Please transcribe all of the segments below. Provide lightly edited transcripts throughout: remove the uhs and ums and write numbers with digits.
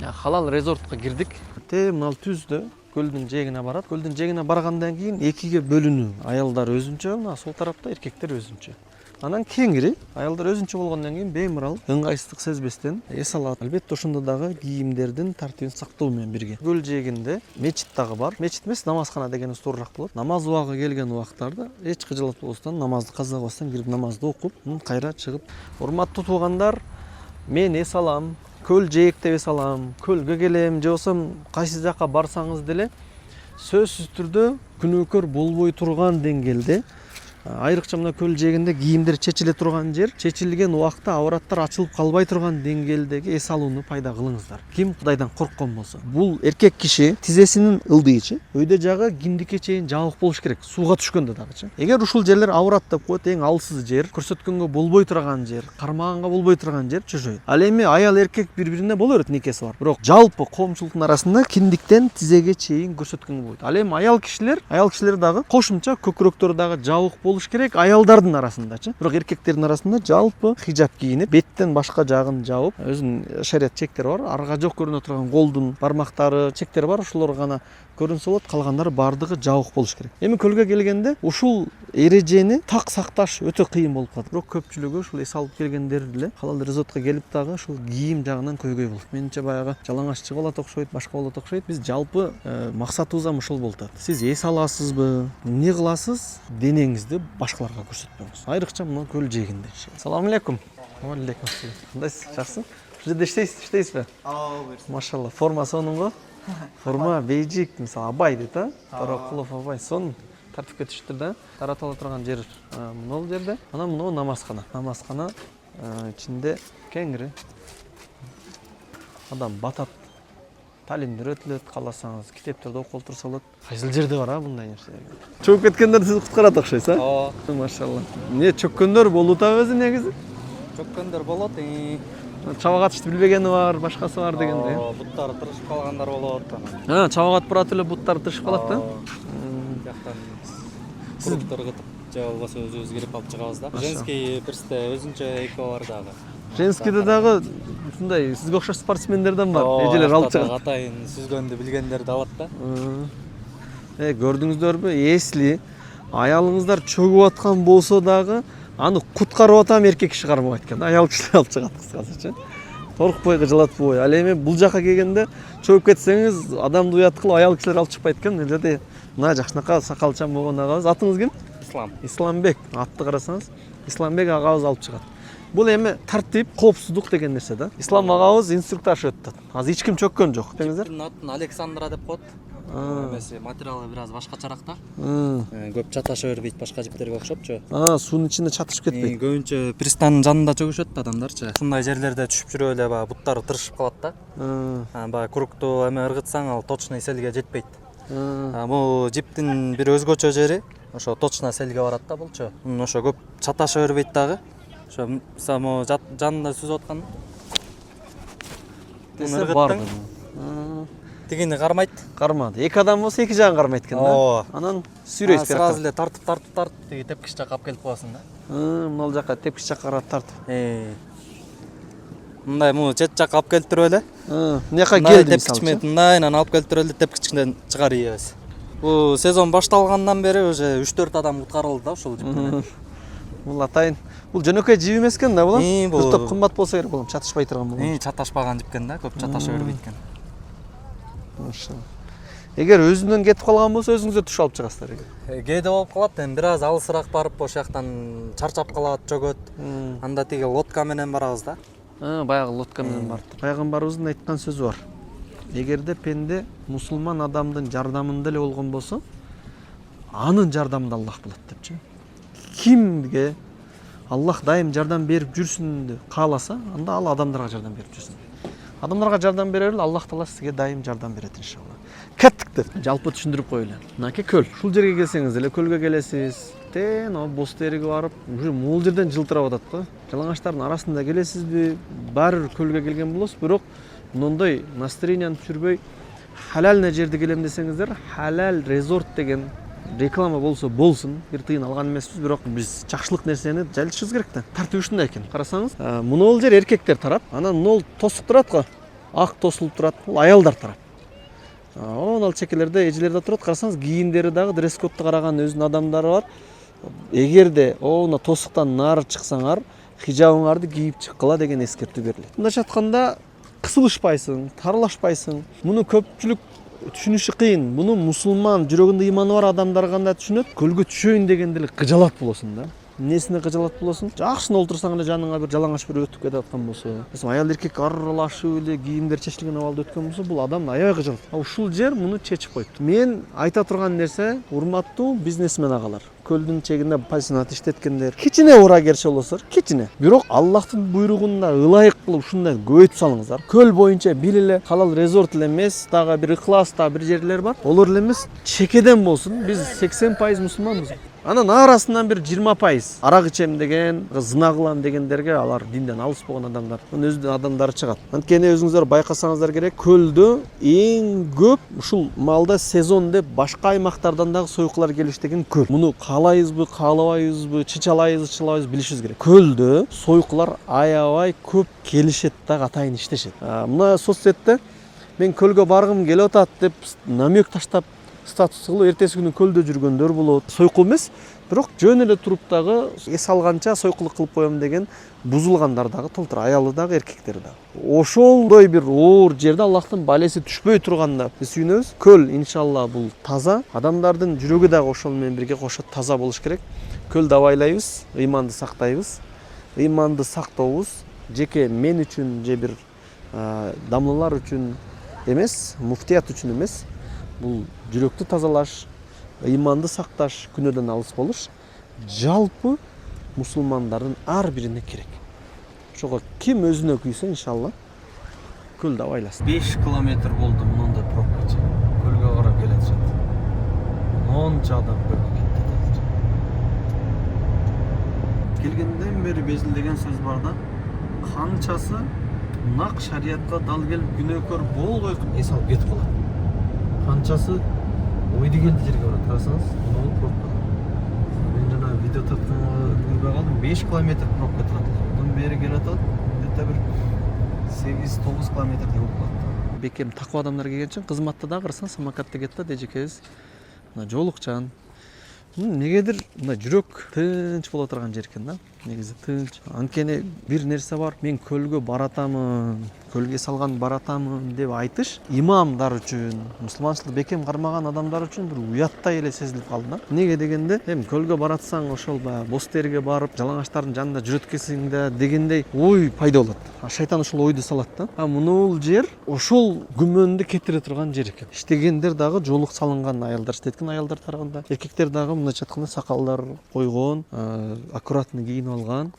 Халал резортқа кирдик. Мына түздө көлдүн жээгине барат. Көлдүн жээгине баргандан кийин экиге бөлүнүү. Аялдар өзүнчө, мына сол тарапта эркектер өзүнчө. Анан кеңири аялдар өзүнчө болгондон кийин беймарал ыңгайсыздык сезбестен эс алат. Албетте ошондо дагы кийимдердин тартибин сактоо менен бирге. Көл жээгинде мечит дагы бар. Мечит эмес, намазкана дегенибиз туурураак болот. Намаз убагы келген убактарда эч кыжалатпастан намазды казабастан кирип намазды окуп, кайра чыгып. Урматтуу туугандар, мен эс алам. Көл жээкте эс алам, көлгө келем, же болбосо кайсы жакка барсаңыз деле сөзсүз түрдө күнөөкөр болбой турган деңгээлде айрыкча мына көл жээгинде кийимдер чечиле турган жер, чечилген убакта авраттар ачылып калбай турган деңгээлдеги эс алууну пайда кылыңыздар. Ким Кудайдан корккон болсо, бул эркек киши тизесинин ылдыйчы, өйдө жагы кимдикке чейин жабык болуш керек, сууга түшкөндө дагычы. Эгер ушул жерлер аврат деп коет, эң алсыз жер, көрсөткөнгө болбой турган жер, кармаганга болбой турган жер чөчөйт. Ал эми аял эркек бири-бирине боло берет, никеси бар. Бирок жалпы коомчулуктун арасында киндиктен тизеге чейин көрсөткөнгө болбойт. Ал эми аял кишилер дагы кошумча көкүрөктөрү дагы жабык болуш керек аялдардын арасындачы. Бирок эркектердин арасында жалпы хижап кийинип, беттен башка жагын жабып, өзүнүн шарият чектери бар. Арга жок көрүнө турган колдун бармактары, чектери бар, ошолор гана көрүнсө болот, калгандары бардыгы жабык болуш керек. Эми көлгө келгенде ушул эрежени так сакташ өтө кыйын болуп калат. Бирок көпчүлүгү ушул эс алып келгендер деле халал резортко келип дагы ушул кийим жагынан көйгөй болот. Менимче баягы жалаңач чыгып алат окшойт, башка болот окшойт. Биз жалпы максатыбыз ам ушул болуп атат. Сиз эс аласызбы, эмне кыласыз, денеңизди башкаларга көрсөтпөңүз. Айрыкча мына көл жээгинде. Салам алейкум. Алейкум ассалам. Кандайсыз, жакшы? Ушул жерде иштейсизби? Машалла, форма сонунго. Форма бейжик, мисалы Абай дейт, Таракулов Абай. Сон тартипке түштүр да. Таратыла турган жер мына жерде. Анан мына намазкана. Намазкана ичинде кеңири. Адам батат. Талимдер өтүлөт, кааласаңыз, китептерди окуп отурса болот. Кайсыл жерде бар мындай нерсе. Чөгүп кеткендер сиз куткарат окшойсуз, Машалла. Эмне чөккөндөр болуп атабы өзү негизи? Чөккөндөр болот. Чабак атышты билбегени бар, башкасы бар дегенде. Буттары тырышып калгандар болот. Чабак атып барат эле буттары тырышып калат да. Жактан куруктор кытып, же болбосо өзүбүз кирип алып чыгабыз да. Женский бирсте өзүнчө экөө бар дагы. Женскийде дагы ушундай сизге окшош спортсмендерден бар. Эжелер алып чыгат. Атайын сүзгөндү билгендерди алат да. Көрдүңүздөрбү? Эсли аялыңыздар чөгүп аткан болсо дагы аны куткарып атам эркек киши кармабайт экен. Аял кишилер алып чыгат кыскасычы. Коркпой, кыжалатпой. Ал эми бул жака келгенде чөгүп кетсеңиз, адамды уят кылып аял кишилер алып чыкпайт экен. Мына жерде мына жакшынакай сакалчан болгон агабыз. Атыңыз ким? Ислам. Исламбек. Атты карасаңыз, Исламбек агабыз алып чыгат. Бул эми тартип, коопсуздук деген нерсе да. Ислам агабыз инструктаж өттү. Азыр эч ким чөккөн жок, деңиздер. Атын Александра деп коет. Эмеси материалы бир аз башкачараак да. Көп чаташа бербейт башка жиптерге окшопчу. Суунун ичинде чатышып кетпейт. Көбүнчө пристанын жанында чөгүшөт адамдарчы. Ушундай жерлерде түшүп жүрүп эле баягы буттары тырышып калат да. Баягы курукту эме ыргытсаң ал точно селге жетпейт. Бул жиптин бир өзгөчө жери ошо точно селге барат да булчу. Ошо көп чаташа бербейт дагы. Ошо само жанында сүзүп аткан. Десе барды. Тигини кармайт. Кармады. Эки адам болсо эки жагын кармайт экен да. Анан сүйрөйсүз. Сразу эле тартып тиги тепкич жакка алып келип коесуң да. Мына жака тепкич жакка карап тартып. Мындай муну чет жакка алып келип туруп эле. Мына жака келди тепкич менен мындайынан алып келип туруп эле тепкичтен чыгарып ийебиз. Бул сезон башталгандан бери уже 3-4 адам куткарылды да ушул жиптен. Бул атайын. Бул жөнөкөй жип эмес экен да бул. Бул топ кымбат болсо керек болом, чатышпай турган болом. Чаташпаган жип экен да, көп чаташа бербейт экен. Машалла. Эгер өзүнөн кетип калган болсо өзүңүздөр түшүп алып чыгасыздар экен. Кээде болуп калат, эми бир аз алысыраак барып ошол жактан чарчап калат, жөгөт. Анда тиги лодка менен барабыз да. Баягы лодка менен барды. Пайгамбарыбыздын айткан сөзү бар. Эгерде пенде мусулман адамдын жардамында эле болгон болсо, анын жардамында Аллах болот депчи. Кимге Аллах дайым жардам берип жүрсүн кааласа, анда ал адамдарга жардам берип жүрсүн. Адамдарга жардам берер эле Аллах Таала сизге дайым жардам берет иншалла. Кеттик деп жалпы түшүндүрүп коелу. Мынакей көл. Ушул жерге келсеңиз эле көлгө келесиз. Боз териги барып, могул жерден жылтырап атат го. Жалаңачтардын арасында келесизби? Баары бир көлгө келген болосуз, бирок мындай настроенияны түшүрбөй халална жерде келем десеңиздер, халал резорт деген реклама болсо болсун, бир тыйын алган эмеспиз, бирок биз жакшылык нерсени жайылтышыбыз керек да. Тартиби ушундай экен. Карасаңыз, мына жер эркектер тарап, анан мына тосук турат го. ак тосулуп турат, бул аялдар тарап. Онун ал чекелерде эжелерде турат, карасаңыз кийимдери дагы дресс-кодду караган өзүнүн адамдары бар. Эгерде оуна тосуктан нары чыксаңар, хижабыңарды кийип чыккыла деген эскертүү берилет. Мындайча айтканда, кысылышпайсың, таралашпайсың. Муну көпчүлүк түшүнүшү кыйын. Муну мусулман, жүрөгүндө иманы бар адамдар кандай түшүнөт? Көлгө түшөйүн дегенде эле кыжалат болосуң да. Несине кыжалат болосуң? Жакшына олтурсаң эле жаныңа бир жалаңаш бир өтүп кетип аткан болсо, мисалы аял эркек аралашып эле кийимдер чечилген абалда өткөн болсо, бул адам аябай кыжалат. Ушул жер муну чечип коюпту. Мен айта турган нерсе, урматтуу бизнесмен агалар, көлдүн чегинде пансионат иштеткендер, кичине урагерчи болосуңар, кичине. Бирок Аллахтын буйругуна ылайык кылып ушундай көбөйтүп салыңыздар. Көл боюнча бир эле халал резорт эле эмес, дагы бир Ыхлас, дагы бир жерлер бар. Олор эле эмес, чекеден болсун. Биз 80% мусулманбыз. Анан арасынан бир 20% арак ичем деген, зына кылам дегендерге, алар динден алыс болгон адамдар, өзүнүн адамдары чыгат. Анткени өзүңүздөр байкасаңыздар керек, көлдө эң көп ушул маалда сезон деп башка аймактардан дагы сойкулар келиш деген көп. Муну каалайбызбы, каалабайбызбы, чычалайбыз билишибиз керек. Көлдө сойкулар аябай көп келишет да, атайын иштешет. Мына соцсетте мен көлгө баргым келип атат деп намек таштап статус кылып, эртеси күнү көлдө жүргөндөр болот. Сойкул эмес, бирок жөн эле туруп дагы эс алганча сойкулук кылып коем деген бузулгандар дагы толтур, аялы дагы, эркектер дагы. Ошондой бир оор жерде Аллахтын балеси түшпөй турганда биз сүйүнөбүз. Көл иншалла бул таза, адамдардын жүрөгү дагы ошол менен бирге кошо таза болуш керек. Көлдү абайлайбыз, ыйманды сактайбыз. Ыйманды сактообуз жеке мен үчүн же бир дамлылар үчүн эмес, муфтият үчүн эмес. Бул жүрөктү тазалаш, ыйманды сакташ, күнөөдөн алыс болуш жалпы мусулмандардын ар бирине керек. Ошого ким өзүнө күйсө, иншалла көлдү абайласын. 5 километр болду мындай пробкачы. Көлгө карап келе жатышат. Монча адам көлгө кетти. Келгенден бери безилдеген сөз бар да, канчасы нак шариятка дал келип күнөөкөр болбой эс алып кетип калат. Канчасы ойду келди жерге барат, карасаңыз, мына пробка. Мен жана видео тартканга үлгүрбөй калдым. 5 километр пробка турат. Мунун бери келе атат, где-то бир 8-9 километрдей болуп калат. Бекем таква адамдар келгенче кызматта да карасаң, самокатта кетти да, эжекебиз. Мына жолукчан. Негедир мына жүрөк тынч боло турган жер экен да. Негизи тынч. Анткени бир нерсе бар, мен көлгө баратамын, көлгө салган баратамын деп айтыш имамдар үчүн, мусулманчылыкты бекем кармаган адамдар үчүн бир уяттай эле сезилип калды да. Неге дегенде, эми көлгө баратсаң, ошол баягы боз терге барып, жалаңачтардын жанында жүрөткесиң да дегендей ой пайда болот. Шайтан ошол ойду салат да. Мунул жер ошол күмөндү кетире турган жер экен. Иштегендер дагы жолук салынган аялдар иштеткен аялдар тарабында. Эркектер дагы мындайча айтканда сакалдар койгон, аккуратный кийинип алган,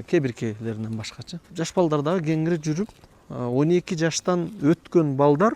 кебиркелеринен башкачы. Жаш балдар дагы кеңири жүрүп, 12 жаштан өткөн балдар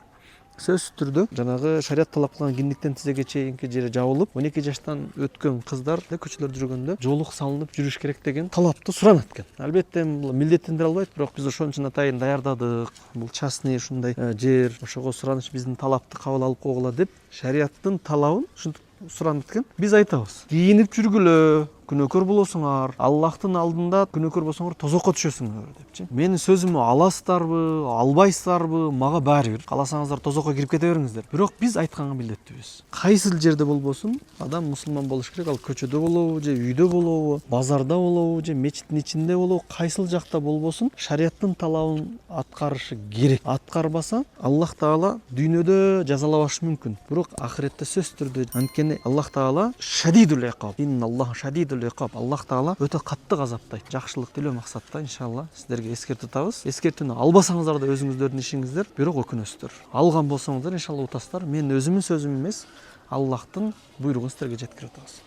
сөзсүз түрдө жанагы шарият талап кылган киндиктен тизеге чейинки жери жабылып, 12 жаштан өткөн кыздар көчөлөрдө жүргөндө жолук салынып жүрүш керек деген талапты суранат экен. Албетте бул милдеттендире албайт, бирок биз ошон үчүн атайын даярдадык. Бул частный ушундай жер, ошого сураныч биздин талапты кабыл алып койгула деп шариаттын талабын ушинтип суранат экен. Биз айтабыз, кийинип жүргүлө, күнөөкөр болосуңар, Аллахтын алдында күнөөкөр болсоңор тозокко түшөсүңөр депчи. Менин сөзүмө аласыздарбы, албайсыздарбы, мага баары бир. Кааласаңыздар тозокко кирип кете бериңиздер. Бирок биз айтканга милдеттүүбүз. Кайсыл жерде болбосун, адам мусулман болуш керек. Ал көчөдө болобу, же үйдө болобу, базарда болобу, же мечиттин ичинде болобу, кайсыл жакта болбосун, шариаттын талабын аткарышы керек. Аткарбаса, Аллах Таала дүйнөдө жазалабашы мүмкүн. Бирок ахиретте сөзсүз түрдө, анткени Аллах Таала шадидул иқаб. Инналлаха шадидул иқаб. Аллах Таала өтө катты газаптайт. Жакшылык тилөө максатта иншалла сиздерге эскертип атабыз. Эскертүүнү албасаңыздар да өзүңүздөрдүн ишиңиздер, бирок өкүнөсүздөр. Алган болсоңуздар иншалла утасыздар. Мен өзүмдүн сөзүм эмес, Аллахтын буйругун сиздерге жеткирип атабыз.